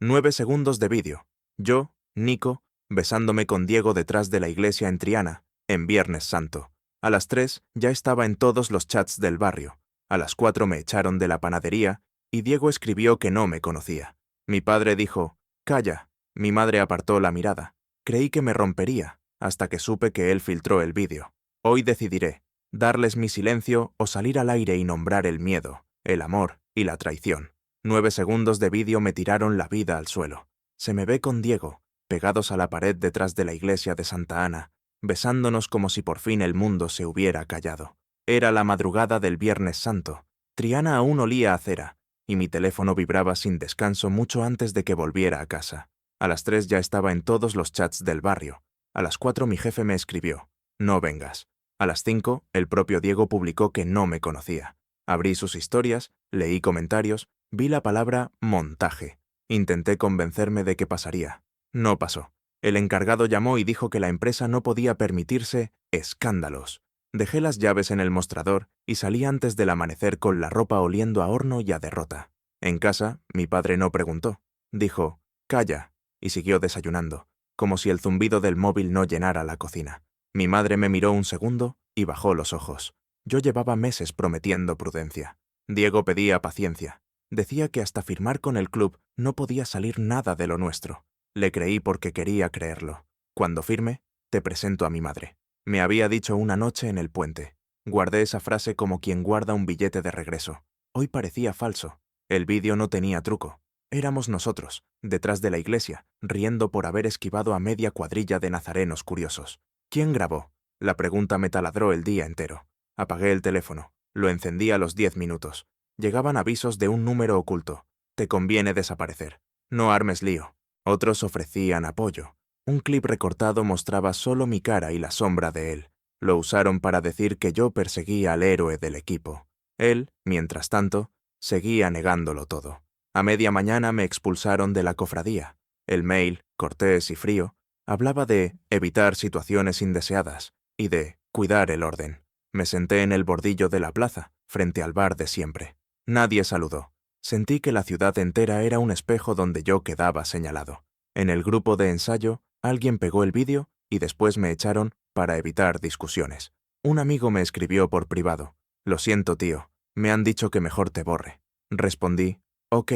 9 segundos de vídeo. Yo, Nico, besándome con Diego detrás de la iglesia en Triana, en Viernes Santo. A las 3 ya estaba en todos los chats del barrio. A las 4 me echaron de la panadería y Diego escribió que no me conocía. Mi padre dijo, «Calla». Mi madre apartó la mirada. Creí que me rompería, hasta que supe que él filtró el vídeo. Hoy decidiré, darles mi silencio o salir al aire y nombrar el miedo, el amor y la traición. 9 segundos de vídeo me tiraron la vida al suelo. Se me ve con Diego, pegados a la pared detrás de la iglesia de Santa Ana, besándonos como si por fin el mundo se hubiera callado. Era la madrugada del Viernes Santo. Triana aún olía a cera, y mi teléfono vibraba sin descanso mucho antes de que volviera a casa. A las 3 ya estaba en todos los chats del barrio. A las 4 mi jefe me escribió, «No vengas». A las 5 el propio Diego publicó que no me conocía. Abrí sus historias, leí comentarios, vi la palabra montaje. Intenté convencerme de que pasaría. No pasó. El encargado llamó y dijo que la empresa no podía permitirse escándalos. Dejé las llaves en el mostrador y salí antes del amanecer con la ropa oliendo a horno y a derrota. En casa, mi padre no preguntó. Dijo, «Calla», y siguió desayunando, como si el zumbido del móvil no llenara la cocina. Mi madre me miró un segundo y bajó los ojos. Yo llevaba meses prometiendo prudencia. Diego pedía paciencia. Decía que hasta firmar con el club no podía salir nada de lo nuestro. Le creí porque quería creerlo. Cuando firme, te presento a mi madre. Me había dicho una noche en el puente. Guardé esa frase como quien guarda un billete de regreso. Hoy parecía falso. El vídeo no tenía truco. Éramos nosotros, detrás de la iglesia, riendo por haber esquivado a media cuadrilla de nazarenos curiosos. ¿Quién grabó? La pregunta me taladró el día entero. Apagué el teléfono. Lo encendí a los 10 minutos. Llegaban avisos de un número oculto. Te conviene desaparecer. No armes lío. Otros ofrecían apoyo. Un clip recortado mostraba solo mi cara y la sombra de él. Lo usaron para decir que yo perseguía al héroe del equipo. Él, mientras tanto, seguía negándolo todo. A media mañana me expulsaron de la cofradía. El mail, cortés y frío, hablaba de evitar situaciones indeseadas y de cuidar el orden. Me senté en el bordillo de la plaza, frente al bar de siempre. Nadie saludó. Sentí que la ciudad entera era un espejo donde yo quedaba señalado. En el grupo de ensayo, alguien pegó el vídeo y después me echaron para evitar discusiones. Un amigo me escribió por privado. «Lo siento, tío. Me han dicho que mejor te borre». Respondí, «Ok»,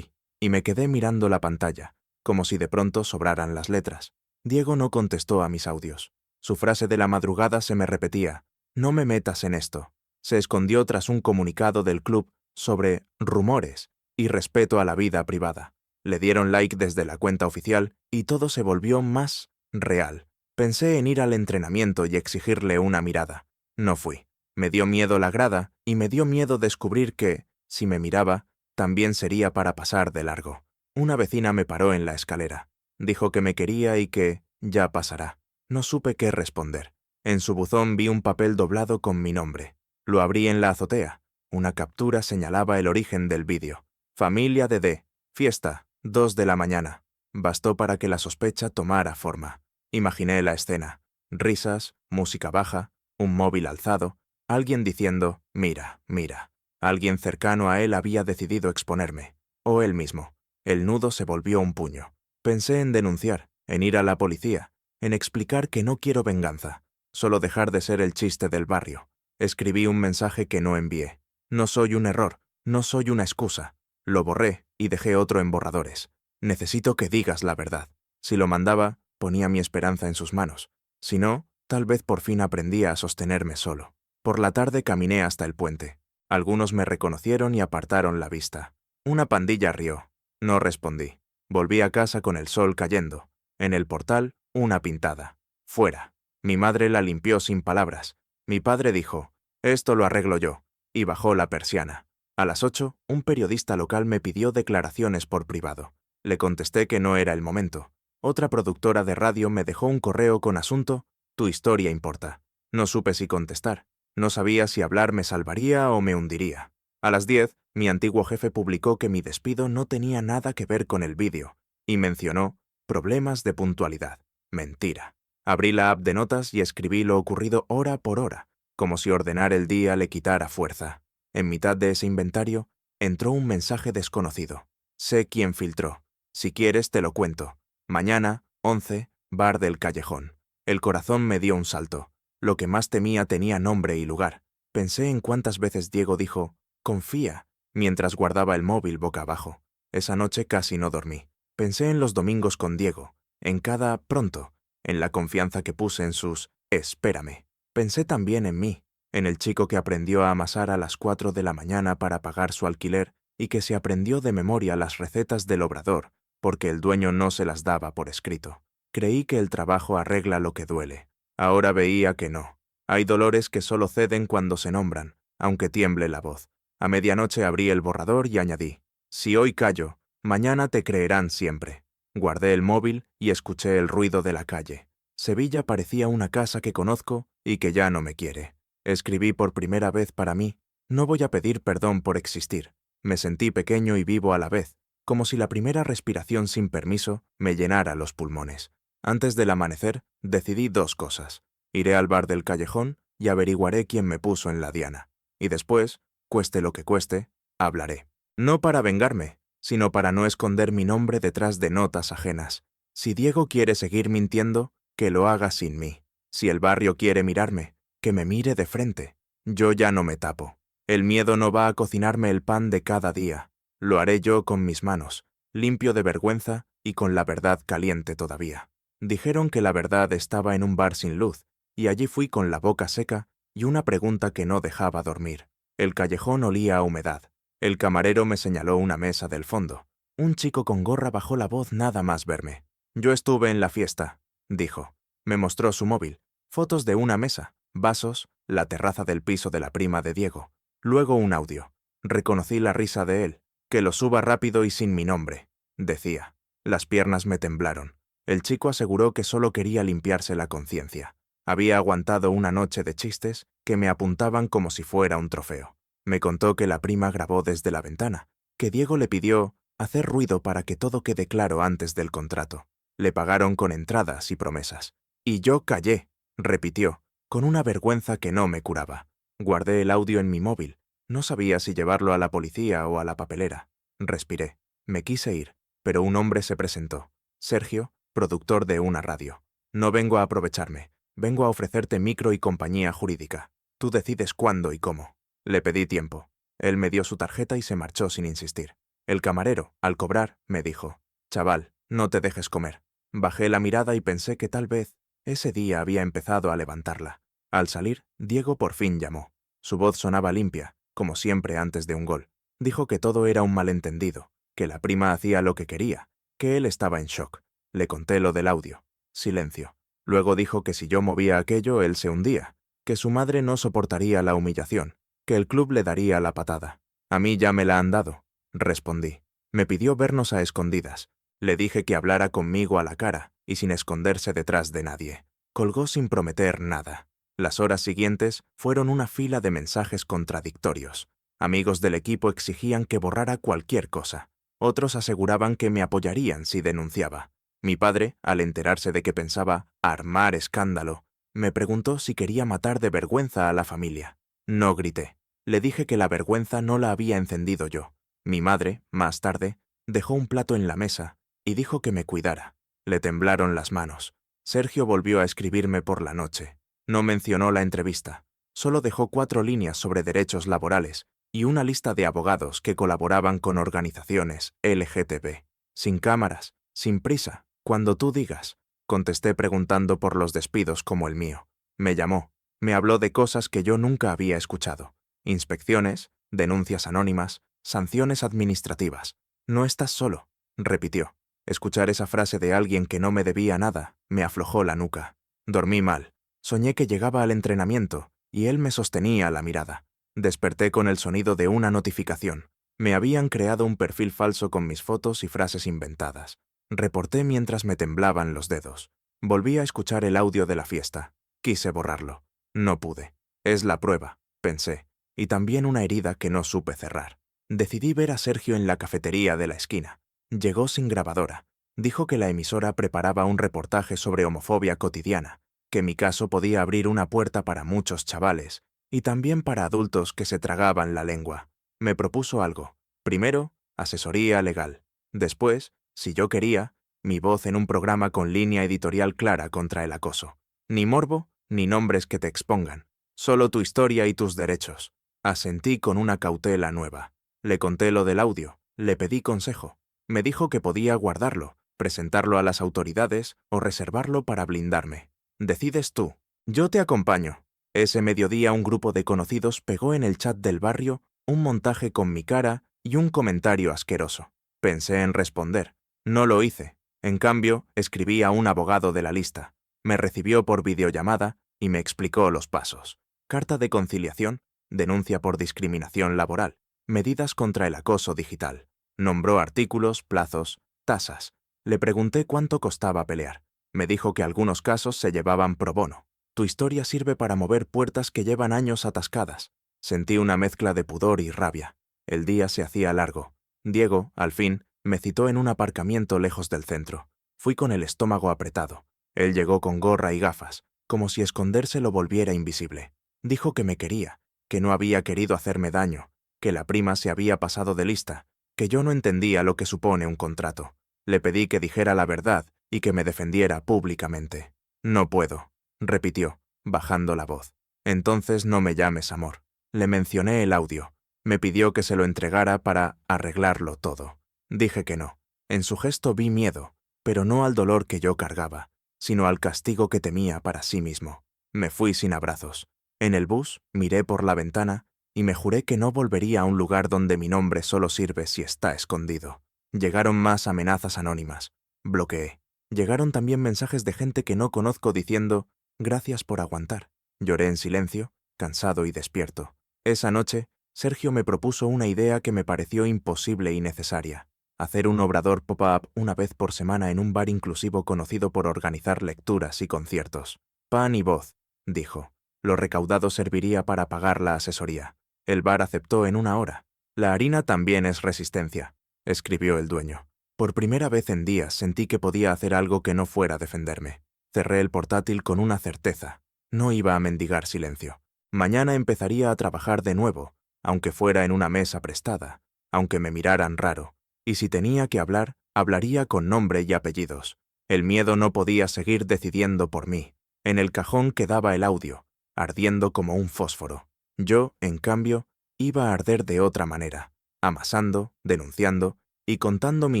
y me quedé mirando la pantalla, como si de pronto sobraran las letras. Diego no contestó a mis audios. Su frase de la madrugada se me repetía, «No me metas en esto». Se escondió tras un comunicado del club sobre rumores y respeto a la vida privada. Le dieron like desde la cuenta oficial y todo se volvió más real. Pensé en ir al entrenamiento y exigirle una mirada. No fui. Me dio miedo la grada y me dio miedo descubrir que, si me miraba, también sería para pasar de largo. Una vecina me paró en la escalera. Dijo que me quería y que ya pasará. No supe qué responder. En su buzón vi un papel doblado con mi nombre. Lo abrí en la azotea. Una captura señalaba el origen del vídeo. Familia de D. Fiesta, 2 de la mañana. Bastó para que la sospecha tomara forma. Imaginé la escena. Risas, música baja, un móvil alzado, alguien diciendo, «Mira, mira». Alguien cercano a él había decidido exponerme. O él mismo. El nudo se volvió un puño. Pensé en denunciar, en ir a la policía, en explicar que no quiero venganza, solo dejar de ser el chiste del barrio. Escribí un mensaje que no envié. No soy un error, no soy una excusa. Lo borré y dejé otro en borradores. Necesito que digas la verdad. Si lo mandaba, ponía mi esperanza en sus manos. Si no, tal vez por fin aprendía a sostenerme solo. Por la tarde caminé hasta el puente. Algunos me reconocieron y apartaron la vista. Una pandilla rió. No respondí. Volví a casa con el sol cayendo. En el portal, una pintada. «Fuera». Mi madre la limpió sin palabras. Mi padre dijo, «Esto lo arreglo yo», y bajó la persiana. A las 8, un periodista local me pidió declaraciones por privado. Le contesté que no era el momento. Otra productora de radio me dejó un correo con asunto, «Tu historia importa». No supe si contestar. No sabía si hablar me salvaría o me hundiría. A las 10, mi antiguo jefe publicó que mi despido no tenía nada que ver con el vídeo, y mencionó problemas de puntualidad. Mentira. Abrí la app de notas y escribí lo ocurrido hora por hora, como si ordenar el día le quitara fuerza. En mitad de ese inventario, entró un mensaje desconocido. Sé quién filtró. Si quieres, te lo cuento. Mañana, 11, bar del Callejón. El corazón me dio un salto. Lo que más temía tenía nombre y lugar. Pensé en cuántas veces Diego dijo, confía, mientras guardaba el móvil boca abajo. Esa noche casi no dormí. Pensé en los domingos con Diego, en cada pronto, en la confianza que puse en sus espérame. Pensé también en mí, en el chico que aprendió a amasar a las 4 de la mañana para pagar su alquiler y que se aprendió de memoria las recetas del obrador, porque el dueño no se las daba por escrito. Creí que el trabajo arregla lo que duele. Ahora veía que no. Hay dolores que solo ceden cuando se nombran, aunque tiemble la voz. A medianoche abrí el borrador y añadí, si hoy callo, mañana te creerán siempre. Guardé el móvil y escuché el ruido de la calle. Sevilla parecía una casa que conozco y que ya no me quiere. Escribí por primera vez para mí. No voy a pedir perdón por existir. Me sentí pequeño y vivo a la vez, como si la primera respiración sin permiso me llenara los pulmones. Antes del amanecer, decidí dos cosas. Iré al bar del Callejón y averiguaré quién me puso en la diana. Y después, cueste lo que cueste, hablaré. No para vengarme, sino para no esconder mi nombre detrás de notas ajenas. Si Diego quiere seguir mintiendo, que lo haga sin mí. Si el barrio quiere mirarme, que me mire de frente. Yo ya no me tapo. El miedo no va a cocinarme el pan de cada día. Lo haré yo con mis manos, limpio de vergüenza y con la verdad caliente todavía. Dijeron que la verdad estaba en un bar sin luz, y allí fui con la boca seca y una pregunta que no dejaba dormir. El callejón olía a humedad. El camarero me señaló una mesa del fondo. Un chico con gorra bajó la voz nada más verme. Yo estuve en la fiesta, dijo. Me mostró su móvil, fotos de una mesa, vasos, la terraza del piso de la prima de Diego. Luego un audio. Reconocí la risa de él. Que lo suba rápido y sin mi nombre, decía. Las piernas me temblaron. El chico aseguró que solo quería limpiarse la conciencia. Había aguantado una noche de chistes que me apuntaban como si fuera un trofeo. Me contó que la prima grabó desde la ventana, que Diego le pidió hacer ruido para que todo quede claro antes del contrato. Le pagaron con entradas y promesas. Y yo callé, repitió, con una vergüenza que no me curaba. Guardé el audio en mi móvil. No sabía si llevarlo a la policía o a la papelera. Respiré. Me quise ir, pero un hombre se presentó. Sergio, productor de una radio. No vengo a aprovecharme. Vengo a ofrecerte micro y compañía jurídica. Tú decides cuándo y cómo. Le pedí tiempo. Él me dio su tarjeta y se marchó sin insistir. El camarero, al cobrar, me dijo, «Chaval, no te dejes comer». Bajé la mirada y pensé que tal vez ese día había empezado a levantarla. Al salir, Diego por fin llamó. Su voz sonaba limpia, como siempre antes de un gol. Dijo que todo era un malentendido, que la prima hacía lo que quería, que él estaba en shock. Le conté lo del audio. Silencio. Luego dijo que si yo movía aquello, él se hundía, que su madre no soportaría la humillación, que el club le daría la patada. A mí ya me la han dado, respondí. Me pidió vernos a escondidas. Le dije que hablara conmigo a la cara y sin esconderse detrás de nadie. Colgó sin prometer nada. Las horas siguientes fueron una fila de mensajes contradictorios. Amigos del equipo exigían que borrara cualquier cosa. Otros aseguraban que me apoyarían si denunciaba. Mi padre, al enterarse de que pensaba armar escándalo, me preguntó si quería matar de vergüenza a la familia. No grité. Le dije que la vergüenza no la había encendido yo. Mi madre, más tarde, dejó un plato en la mesa y dijo que me cuidara. Le temblaron las manos. Sergio volvió a escribirme por la noche. No mencionó la entrevista. Solo dejó 4 líneas sobre derechos laborales y una lista de abogados que colaboraban con organizaciones LGTB. Sin cámaras, sin prisa, cuando tú digas, contesté preguntando por los despidos como el mío. Me llamó. Me habló de cosas que yo nunca había escuchado. Inspecciones, denuncias anónimas, sanciones administrativas. No estás solo, repitió. Escuchar esa frase de alguien que no me debía nada me aflojó la nuca. Dormí mal. Soñé que llegaba al entrenamiento y él me sostenía la mirada. Desperté con el sonido de una notificación. Me habían creado un perfil falso con mis fotos y frases inventadas. Reporté mientras me temblaban los dedos. Volví a escuchar el audio de la fiesta. Quise borrarlo. No pude. Es la prueba, pensé, y también una herida que no supe cerrar. Decidí ver a Sergio en la cafetería de la esquina. Llegó sin grabadora. Dijo que la emisora preparaba un reportaje sobre homofobia cotidiana, que mi caso podía abrir una puerta para muchos chavales, y también para adultos que se tragaban la lengua. Me propuso algo. Primero, asesoría legal. Después, si yo quería, mi voz en un programa con línea editorial clara contra el acoso. Ni morbo, ni nombres que te expongan. Solo tu historia y tus derechos. Asentí con una cautela nueva. Le conté lo del audio, le pedí consejo. Me dijo que podía guardarlo, presentarlo a las autoridades o reservarlo para blindarme. Decides tú. Yo te acompaño. Ese mediodía un grupo de conocidos pegó en el chat del barrio un montaje con mi cara y un comentario asqueroso. Pensé en responder. No lo hice. En cambio, escribí a un abogado de la lista. Me recibió por videollamada y me explicó los pasos. Carta de conciliación, denuncia por discriminación laboral, medidas contra el acoso digital. Nombró artículos, plazos, tasas. Le pregunté cuánto costaba pelear. Me dijo que algunos casos se llevaban pro bono. Tu historia sirve para mover puertas que llevan años atascadas. Sentí una mezcla de pudor y rabia. El día se hacía largo. Diego, al fin, me citó en un aparcamiento lejos del centro. Fui con el estómago apretado. Él llegó con gorra y gafas, como si esconderse lo volviera invisible. Dijo que me quería, que no había querido hacerme daño, que la prima se había pasado de lista, que yo no entendía lo que supone un contrato. Le pedí que dijera la verdad y que me defendiera públicamente. No puedo, repitió, bajando la voz. Entonces no me llames amor. Le mencioné el audio. Me pidió que se lo entregara para arreglarlo todo. Dije que no. En su gesto vi miedo, pero no al dolor que yo cargaba, sino al castigo que temía para sí mismo. Me fui sin abrazos. En el bus miré por la ventana y me juré que no volvería a un lugar donde mi nombre solo sirve si está escondido. Llegaron más amenazas anónimas. Bloqueé. Llegaron también mensajes de gente que no conozco diciendo «Gracias por aguantar». Lloré en silencio, cansado y despierto. Esa noche, Sergio me propuso una idea que me pareció imposible y necesaria. Hacer un obrador pop-up una vez por semana en un bar inclusivo conocido por organizar lecturas y conciertos. Pan y voz, dijo. Lo recaudado serviría para pagar la asesoría. El bar aceptó en 1 hora. La harina también es resistencia, escribió el dueño. Por primera vez en días sentí que podía hacer algo que no fuera defenderme. Cerré el portátil con una certeza. No iba a mendigar silencio. Mañana empezaría a trabajar de nuevo, aunque fuera en una mesa prestada, aunque me miraran raro. Y si tenía que hablar, hablaría con nombre y apellidos. El miedo no podía seguir decidiendo por mí. En el cajón quedaba el audio, ardiendo como un fósforo. Yo, en cambio, iba a arder de otra manera, amasando, denunciando y contando mi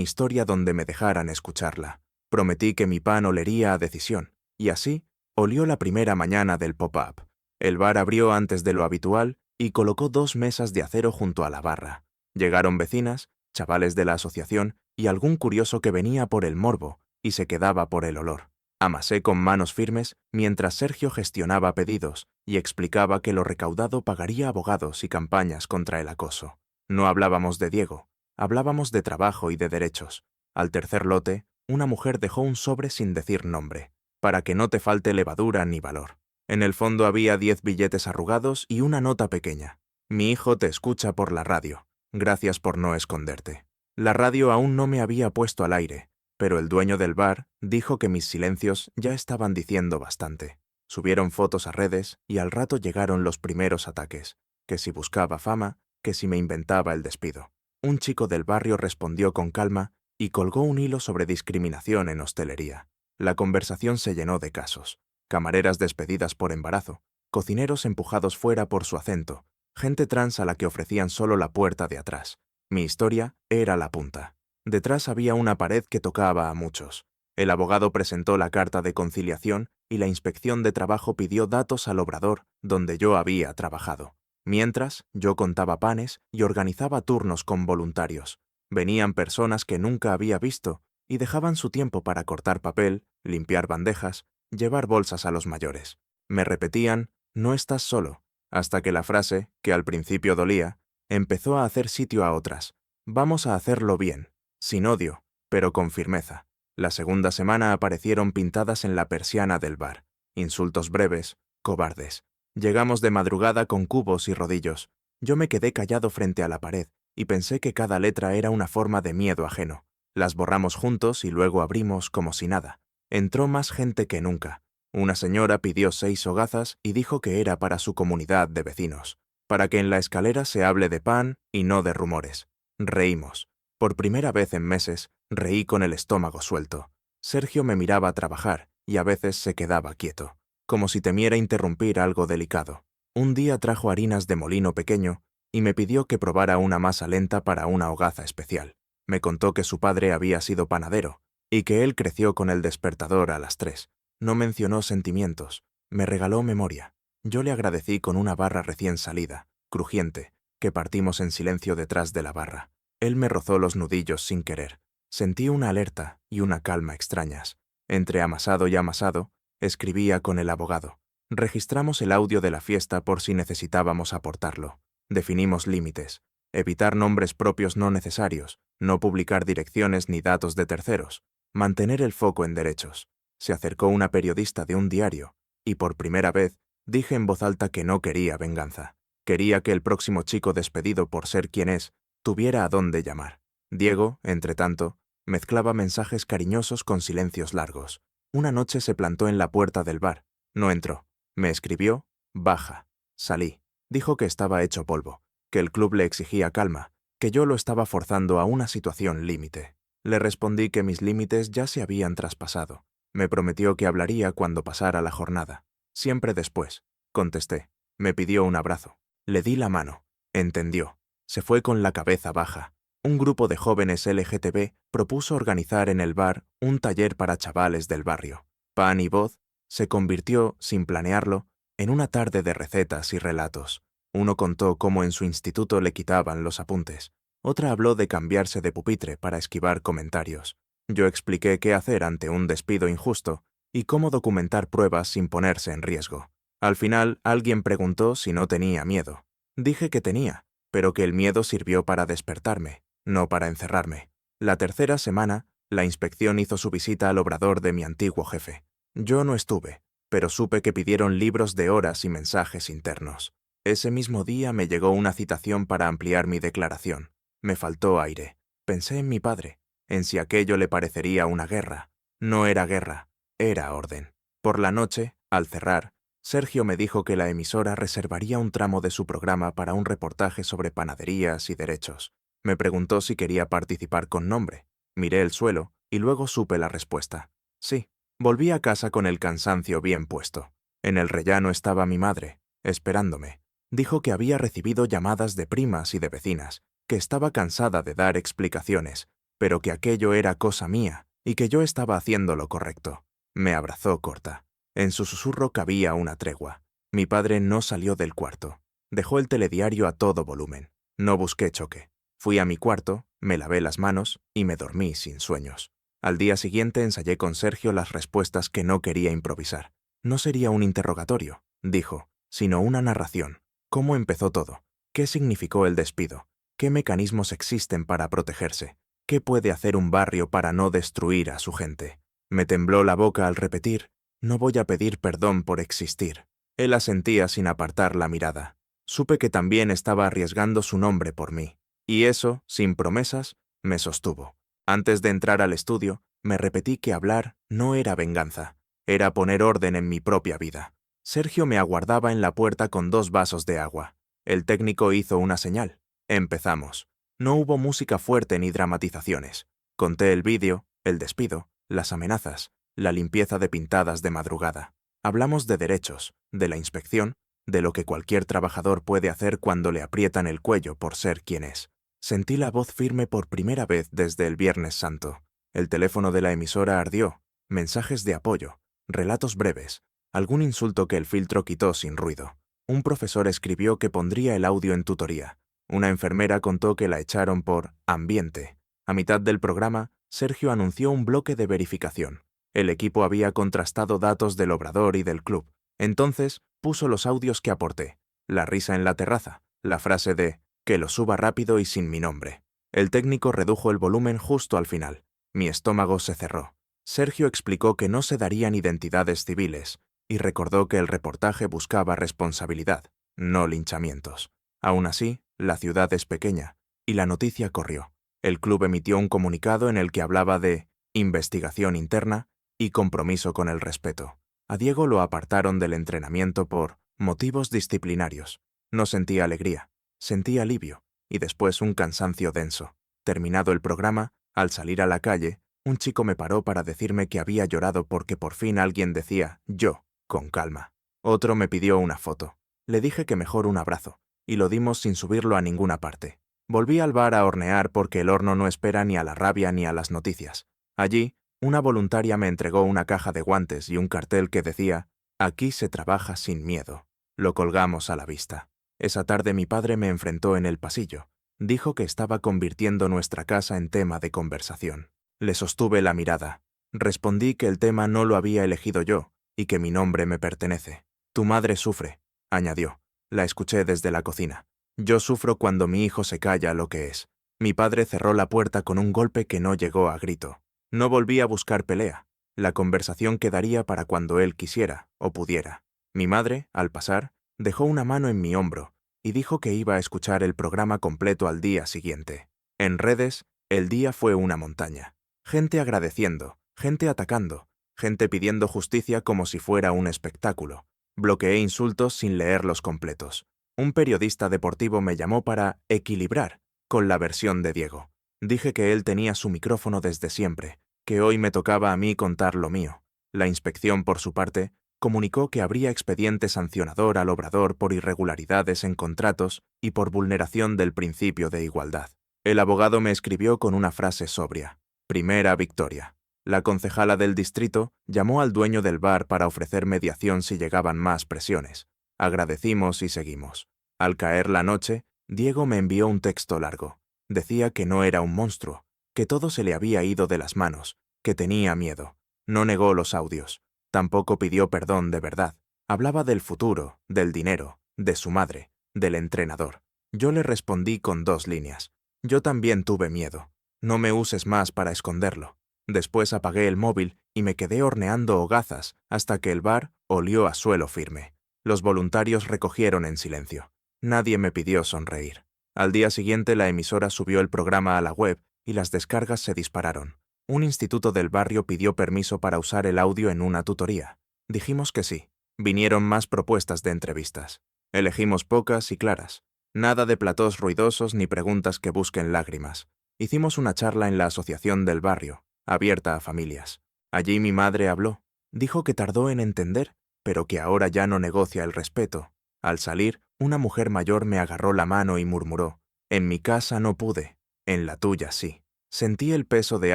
historia donde me dejaran escucharla. Prometí que mi pan olería a decisión, y así olió la primera mañana del pop-up. El bar abrió antes de lo habitual y colocó 2 mesas de acero junto a la barra. Llegaron vecinas, chavales de la asociación y algún curioso que venía por el morbo y se quedaba por el olor. Amasé con manos firmes mientras Sergio gestionaba pedidos y explicaba que lo recaudado pagaría abogados y campañas contra el acoso. No hablábamos de Diego, hablábamos de trabajo y de derechos. Al tercer lote, una mujer dejó un sobre sin decir nombre, para que no te falte levadura ni valor. En el fondo había 10 billetes arrugados y una nota pequeña. Mi hijo te escucha por la radio. Gracias por no esconderte. La radio aún no me había puesto al aire, pero el dueño del bar dijo que mis silencios ya estaban diciendo bastante. Subieron fotos a redes y al rato llegaron los primeros ataques, que si buscaba fama, que si me inventaba el despido. Un chico del barrio respondió con calma y colgó un hilo sobre discriminación en hostelería. La conversación se llenó de casos. Camareras despedidas por embarazo, cocineros empujados fuera por su acento, gente trans a la que ofrecían solo la puerta de atrás. Mi historia era la punta. Detrás había una pared que tocaba a muchos. El abogado presentó la carta de conciliación y la inspección de trabajo pidió datos al obrador donde yo había trabajado. Mientras, yo contaba panes y organizaba turnos con voluntarios. Venían personas que nunca había visto y dejaban su tiempo para cortar papel, limpiar bandejas, llevar bolsas a los mayores. Me repetían, no estás solo, hasta que la frase, que al principio dolía, empezó a hacer sitio a otras. Vamos a hacerlo bien, sin odio, pero con firmeza. La segunda semana aparecieron pintadas en la persiana del bar. Insultos breves, cobardes. Llegamos de madrugada con cubos y rodillos. Yo me quedé callado frente a la pared y pensé que cada letra era una forma de miedo ajeno. Las borramos juntos y luego abrimos como si nada. Entró más gente que nunca. Una señora pidió 6 hogazas y dijo que era para su comunidad de vecinos, para que en la escalera se hable de pan y no de rumores. Reímos. Por primera vez en meses, reí con el estómago suelto. Sergio me miraba trabajar y a veces se quedaba quieto, como si temiera interrumpir algo delicado. Un día trajo harinas de molino pequeño y me pidió que probara una masa lenta para una hogaza especial. Me contó que su padre había sido panadero y que él creció con el despertador a las 3. No mencionó sentimientos, me regaló memoria. Yo le agradecí con una barra recién salida, crujiente, que partimos en silencio detrás de la barra. Él me rozó los nudillos sin querer. Sentí una alerta y una calma extrañas. Entre amasado y amasado, escribía con el abogado. Registramos el audio de la fiesta por si necesitábamos aportarlo. Definimos límites. Evitar nombres propios no necesarios, no publicar direcciones ni datos de terceros. Mantener el foco en derechos. Se acercó una periodista de un diario, y por primera vez dije en voz alta que no quería venganza. Quería que el próximo chico despedido por ser quien es tuviera a dónde llamar. Diego, entretanto, mezclaba mensajes cariñosos con silencios largos. Una noche se plantó en la puerta del bar. No entró. Me escribió, baja. Salí. Dijo que estaba hecho polvo, que el club le exigía calma, que yo lo estaba forzando a una situación límite. Le respondí que mis límites ya se habían traspasado. Me prometió que hablaría cuando pasara la jornada. Siempre después, contesté. Me pidió un abrazo. Le di la mano. Entendió. Se fue con la cabeza baja. Un grupo de jóvenes LGTB propuso organizar en el bar un taller para chavales del barrio. Pan y voz se convirtió, sin planearlo, en una tarde de recetas y relatos. Uno contó cómo en su instituto le quitaban los apuntes. Otra habló de cambiarse de pupitre para esquivar comentarios. Yo expliqué qué hacer ante un despido injusto y cómo documentar pruebas sin ponerse en riesgo. Al final, alguien preguntó si no tenía miedo. Dije que tenía, pero que el miedo sirvió para despertarme, no para encerrarme. La tercera semana, la inspección hizo su visita al obrador de mi antiguo jefe. Yo no estuve, pero supe que pidieron libros de horas y mensajes internos. Ese mismo día me llegó una citación para ampliar mi declaración. Me faltó aire. Pensé en mi padre, en si aquello le parecería una guerra. No era guerra, era orden. Por la noche, al cerrar, Sergio me dijo que la emisora reservaría un tramo de su programa para un reportaje sobre panaderías y derechos. Me preguntó si quería participar con nombre. Miré el suelo y luego supe la respuesta. Sí. Volví a casa con el cansancio bien puesto. En el rellano estaba mi madre, esperándome. Dijo que había recibido llamadas de primas y de vecinas, que estaba cansada de dar explicaciones, pero que aquello era cosa mía y que yo estaba haciendo lo correcto. Me abrazó corta. En su susurro cabía una tregua. Mi padre no salió del cuarto. Dejó el telediario a todo volumen. No busqué choque. Fui a mi cuarto, me lavé las manos y me dormí sin sueños. Al día siguiente ensayé con Sergio las respuestas que no quería improvisar. No sería un interrogatorio, dijo, sino una narración. ¿Cómo empezó todo? ¿Qué significó el despido? ¿Qué mecanismos existen para protegerse? ¿Qué puede hacer un barrio para no destruir a su gente? Me tembló la boca al repetir, no voy a pedir perdón por existir. Él asentía sin apartar la mirada. Supe que también estaba arriesgando su nombre por mí. Y eso, sin promesas, me sostuvo. Antes de entrar al estudio, me repetí que hablar no era venganza, era poner orden en mi propia vida. Sergio me aguardaba en la puerta con 2 vasos de agua. El técnico hizo una señal. Empezamos. No hubo música fuerte ni dramatizaciones. Conté el vídeo, el despido, las amenazas, la limpieza de pintadas de madrugada. Hablamos de derechos, de la inspección, de lo que cualquier trabajador puede hacer cuando le aprietan el cuello por ser quien es. Sentí la voz firme por primera vez desde el Viernes Santo. El teléfono de la emisora ardió. Mensajes de apoyo, relatos breves, algún insulto que el filtro quitó sin ruido. Un profesor escribió que pondría el audio en tutoría. Una enfermera contó que la echaron por ambiente. A mitad del programa, Sergio anunció un bloque de verificación. El equipo había contrastado datos del obrador y del club. Entonces, puso los audios que aporté. La risa en la terraza, la frase de «que lo suba rápido y sin mi nombre». El técnico redujo el volumen justo al final. Mi estómago se cerró. Sergio explicó que no se darían identidades civiles y recordó que el reportaje buscaba responsabilidad, no linchamientos. Aún así, la ciudad es pequeña y la noticia corrió. El club emitió un comunicado en el que hablaba de investigación interna y compromiso con el respeto. A Diego lo apartaron del entrenamiento por motivos disciplinarios. No sentía alegría, sentía alivio y después un cansancio denso. Terminado el programa, al salir a la calle, un chico me paró para decirme que había llorado porque por fin alguien decía «yo», con calma. Otro me pidió una foto. Le dije que mejor un abrazo, y lo dimos sin subirlo a ninguna parte. Volví al bar a hornear porque el horno no espera ni a la rabia ni a las noticias. Allí, una voluntaria me entregó una caja de guantes y un cartel que decía «Aquí se trabaja sin miedo». Lo colgamos a la vista. Esa tarde mi padre me enfrentó en el pasillo. Dijo que estaba convirtiendo nuestra casa en tema de conversación. Le sostuve la mirada. Respondí que el tema no lo había elegido yo y que mi nombre me pertenece. Tu madre sufre, añadió. La escuché desde la cocina. Yo sufro cuando mi hijo se calla lo que es. Mi padre cerró la puerta con un golpe que no llegó a grito. No volví a buscar pelea. La conversación quedaría para cuando él quisiera o pudiera. Mi madre, al pasar, dejó una mano en mi hombro y dijo que iba a escuchar el programa completo al día siguiente. En redes, el día fue una montaña. Gente agradeciendo, gente atacando, gente pidiendo justicia como si fuera un espectáculo. Bloqueé insultos sin leerlos completos. Un periodista deportivo me llamó para equilibrar con la versión de Diego. Dije que él tenía su micrófono desde siempre, que hoy me tocaba a mí contar lo mío. La inspección, por su parte, comunicó que habría expediente sancionador al obrador por irregularidades en contratos y por vulneración del principio de igualdad. El abogado me escribió con una frase sobria. Primera victoria. La concejala del distrito llamó al dueño del bar para ofrecer mediación si llegaban más presiones. Agradecimos y seguimos. Al caer la noche, Diego me envió un texto largo. Decía que no era un monstruo, que todo se le había ido de las manos, que tenía miedo. No negó los audios. Tampoco pidió perdón de verdad. Hablaba del futuro, del dinero, de su madre, del entrenador. Yo le respondí con 2 líneas. Yo también tuve miedo. No me uses más para esconderlo. Después apagué el móvil y me quedé horneando hogazas hasta que el bar olió a suelo firme. Los voluntarios recogieron en silencio. Nadie me pidió sonreír. Al día siguiente la emisora subió el programa a la web y las descargas se dispararon. Un instituto del barrio pidió permiso para usar el audio en una tutoría. Dijimos que sí. Vinieron más propuestas de entrevistas. Elegimos pocas y claras. Nada de platós ruidosos ni preguntas que busquen lágrimas. Hicimos una charla en la asociación del barrio, abierta a familias. Allí mi madre habló. Dijo que tardó en entender, pero que ahora ya no negocia el respeto. Al salir, una mujer mayor me agarró la mano y murmuró: «En mi casa no pude, en la tuya sí». Sentí el peso de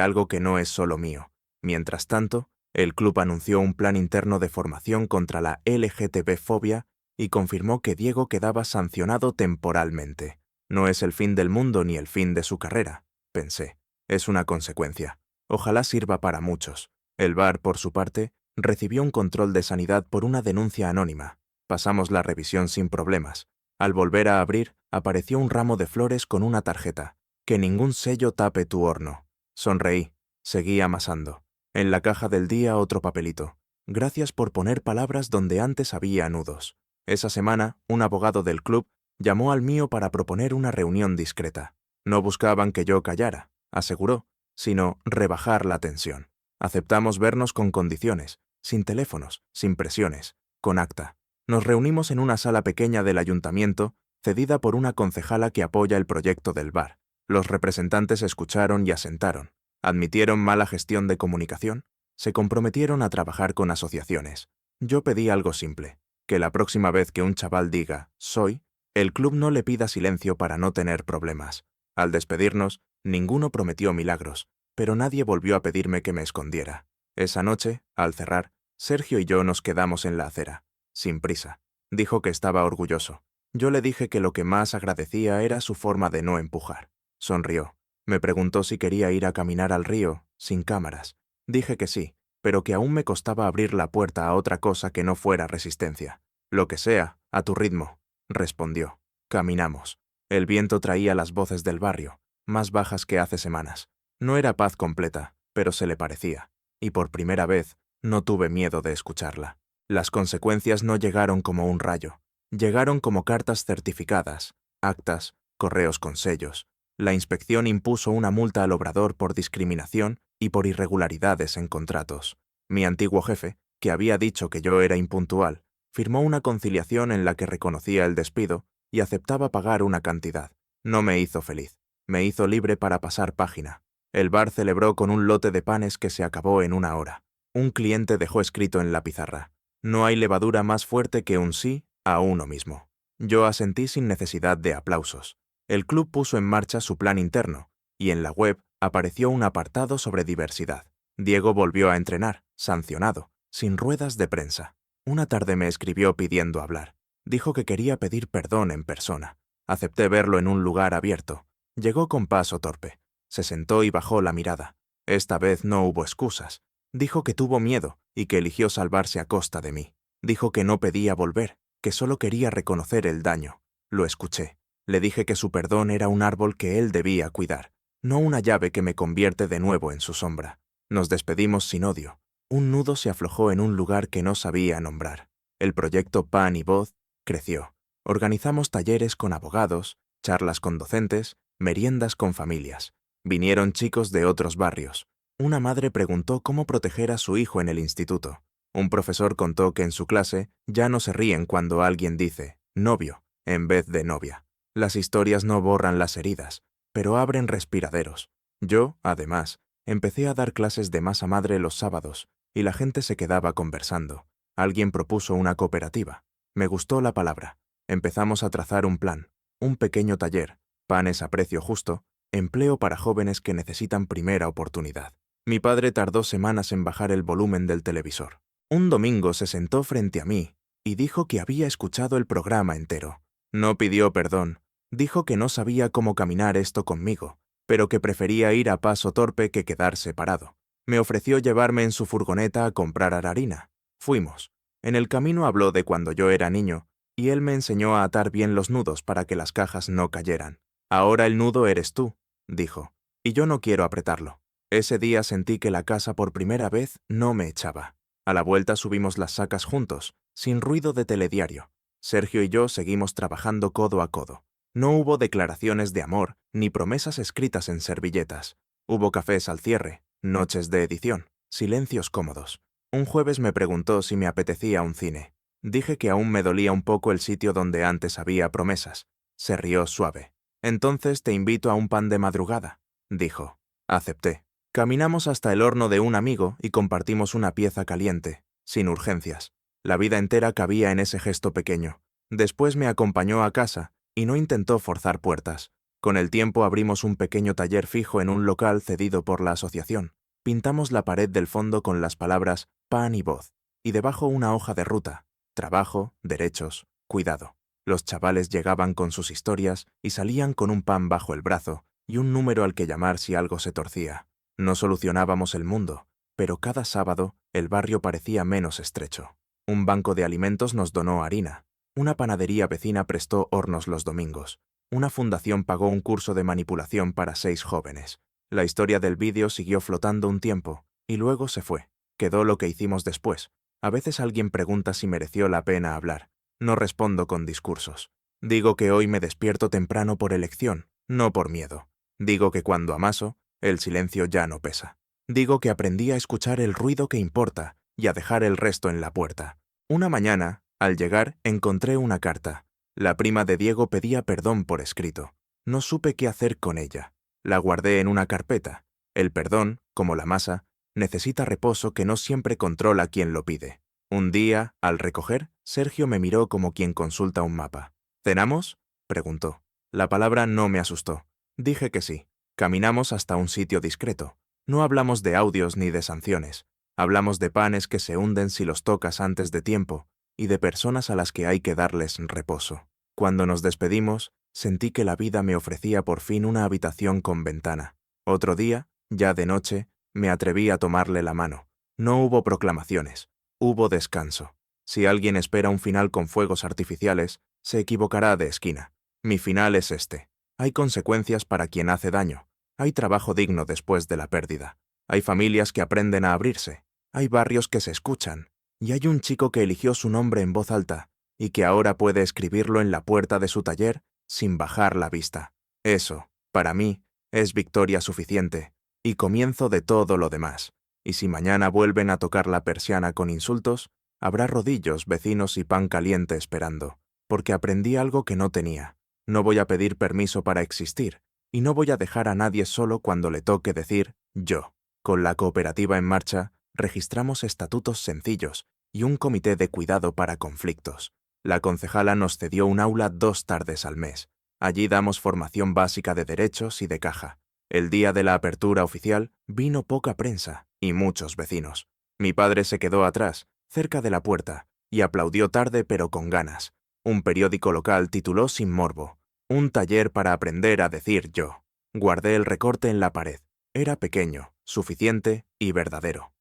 algo que no es solo mío. Mientras tanto, el club anunció un plan interno de formación contra la LGTB-fobia y confirmó que Diego quedaba sancionado temporalmente. No es el fin del mundo ni el fin de su carrera, pensé. Es una consecuencia. Ojalá sirva para muchos. El bar, por su parte, recibió un control de sanidad por una denuncia anónima. Pasamos la revisión sin problemas. Al volver a abrir, apareció un ramo de flores con una tarjeta. Que ningún sello tape tu horno. Sonreí. Seguí amasando. En la caja del día otro papelito. Gracias por poner palabras donde antes había nudos. Esa semana, un abogado del club llamó al mío para proponer una reunión discreta. No buscaban que yo callara, aseguró, sino rebajar la tensión. Aceptamos vernos con condiciones, sin teléfonos, sin presiones, con acta. Nos reunimos en una sala pequeña del ayuntamiento, cedida por una concejala que apoya el proyecto del bar. Los representantes escucharon y asentaron. Admitieron mala gestión de comunicación. Se comprometieron a trabajar con asociaciones. Yo pedí algo simple: que la próxima vez que un chaval diga «soy», el club no le pida silencio para no tener problemas. Al despedirnos, ninguno prometió milagros, pero nadie volvió a pedirme que me escondiera. Esa noche, al cerrar, Sergio y yo nos quedamos en la acera, sin prisa. Dijo que estaba orgulloso. Yo le dije que lo que más agradecía era su forma de no empujar. Sonrió. Me preguntó si quería ir a caminar al río, sin cámaras. Dije que sí, pero que aún me costaba abrir la puerta a otra cosa que no fuera resistencia. Lo que sea, a tu ritmo, respondió. Caminamos. El viento traía las voces del barrio, más bajas que hace semanas. No era paz completa, pero se le parecía. Y por primera vez, no tuve miedo de escucharla. Las consecuencias no llegaron como un rayo. Llegaron como cartas certificadas, actas, correos con sellos. La inspección impuso una multa al obrador por discriminación y por irregularidades en contratos. Mi antiguo jefe, que había dicho que yo era impuntual, firmó una conciliación en la que reconocía el despido y aceptaba pagar una cantidad. No me hizo feliz. Me hizo libre para pasar página. El bar celebró con un lote de panes que se acabó en 1 hora. Un cliente dejó escrito en la pizarra: no hay levadura más fuerte que un sí a uno mismo. Yo asentí sin necesidad de aplausos. El club puso en marcha su plan interno, y en la web apareció un apartado sobre diversidad. Diego volvió a entrenar, sancionado, sin ruedas de prensa. Una tarde me escribió pidiendo hablar. Dijo que quería pedir perdón en persona. Acepté verlo en un lugar abierto. Llegó con paso torpe. Se sentó y bajó la mirada. Esta vez no hubo excusas. Dijo que tuvo miedo y que eligió salvarse a costa de mí. Dijo que no pedía volver, que solo quería reconocer el daño. Lo escuché. Le dije que su perdón era un árbol que él debía cuidar, no una llave que me convierte de nuevo en su sombra. Nos despedimos sin odio. Un nudo se aflojó en un lugar que no sabía nombrar. El proyecto Pan y Voz creció. Organizamos talleres con abogados, charlas con docentes, meriendas con familias. Vinieron chicos de otros barrios. Una madre preguntó cómo proteger a su hijo en el instituto. Un profesor contó que en su clase ya no se ríen cuando alguien dice novio en vez de novia. Las historias no borran las heridas, pero abren respiraderos. Yo, además, empecé a dar clases de masa madre los sábados, y la gente se quedaba conversando. Alguien propuso una cooperativa. Me gustó la palabra. Empezamos a trazar un plan, un pequeño taller, panes a precio justo, empleo para jóvenes que necesitan primera oportunidad. Mi padre tardó semanas en bajar el volumen del televisor. Un domingo se sentó frente a mí y dijo que había escuchado el programa entero. No pidió perdón. Dijo que no sabía cómo caminar esto conmigo, pero que prefería ir a paso torpe que quedarse parado. Me ofreció llevarme en su furgoneta a comprar harina. Fuimos. En el camino habló de cuando yo era niño, y él me enseñó a atar bien los nudos para que las cajas no cayeran. Ahora el nudo eres tú, dijo, y yo no quiero apretarlo. Ese día sentí que la casa por primera vez no me echaba. A la vuelta subimos las sacas juntos, sin ruido de telediario. Sergio y yo seguimos trabajando codo a codo. No hubo declaraciones de amor, ni promesas escritas en servilletas. Hubo cafés al cierre, noches de edición, silencios cómodos. Un jueves me preguntó si me apetecía un cine. Dije que aún me dolía un poco el sitio donde antes había promesas. Se rió suave. Entonces te invito a un pan de madrugada, dijo. Acepté. Caminamos hasta el horno de un amigo y compartimos una pieza caliente, sin urgencias. La vida entera cabía en ese gesto pequeño. Después me acompañó a casa y no intentó forzar puertas. Con el tiempo abrimos un pequeño taller fijo en un local cedido por la asociación. Pintamos la pared del fondo con las palabras pan y voz, y debajo una hoja de ruta: trabajo, derechos, cuidado. Los chavales llegaban con sus historias y salían con un pan bajo el brazo y un número al que llamar si algo se torcía. No solucionábamos el mundo, pero cada sábado el barrio parecía menos estrecho. Un banco de alimentos nos donó harina. Una panadería vecina prestó hornos los domingos. Una fundación pagó un curso de manipulación para 6 jóvenes. La historia del vídeo siguió flotando un tiempo, y luego se fue. Quedó lo que hicimos después. A veces alguien pregunta si mereció la pena hablar. No respondo con discursos. Digo que hoy me despierto temprano por elección, no por miedo. Digo que cuando amaso, el silencio ya no pesa. Digo que aprendí a escuchar el ruido que importa y a dejar el resto en la puerta. Una mañana, al llegar, encontré una carta. La prima de Diego pedía perdón por escrito. No supe qué hacer con ella. La guardé en una carpeta. El perdón, como la masa, necesita reposo que no siempre controla quien lo pide. Un día, al recoger, Sergio me miró como quien consulta un mapa. ¿Cenamos?, preguntó. La palabra no me asustó. Dije que sí. Caminamos hasta un sitio discreto. No hablamos de audios ni de sanciones. Hablamos de panes que se hunden si los tocas antes de tiempo y de personas a las que hay que darles reposo. Cuando nos despedimos, sentí que la vida me ofrecía por fin una habitación con ventana. Otro día, ya de noche, me atreví a tomarle la mano. No hubo proclamaciones. Hubo descanso. Si alguien espera un final con fuegos artificiales, se equivocará de esquina. Mi final es este. Hay consecuencias para quien hace daño. Hay trabajo digno después de la pérdida. Hay familias que aprenden a abrirse. Hay barrios que se escuchan. Y hay un chico que eligió su nombre en voz alta y que ahora puede escribirlo en la puerta de su taller sin bajar la vista. Eso, para mí, es victoria suficiente y comienzo de todo lo demás. Y si mañana vuelven a tocar la persiana con insultos, habrá rodillos, vecinos y pan caliente esperando, porque aprendí algo que no tenía. No voy a pedir permiso para existir. y no voy a dejar a nadie solo cuando le toque decir yo. Con la cooperativa en marcha, registramos estatutos sencillos y un comité de cuidado para conflictos. La concejala nos cedió un aula 2 tardes al mes. Allí damos formación básica de derechos y de caja. El día de la apertura oficial vino poca prensa y muchos vecinos. Mi padre se quedó atrás, cerca de la puerta, y aplaudió tarde pero con ganas. Un periódico local tituló sin morbo: un taller para aprender a decir yo. Guardé el recorte en la pared. Era pequeño, suficiente y verdadero.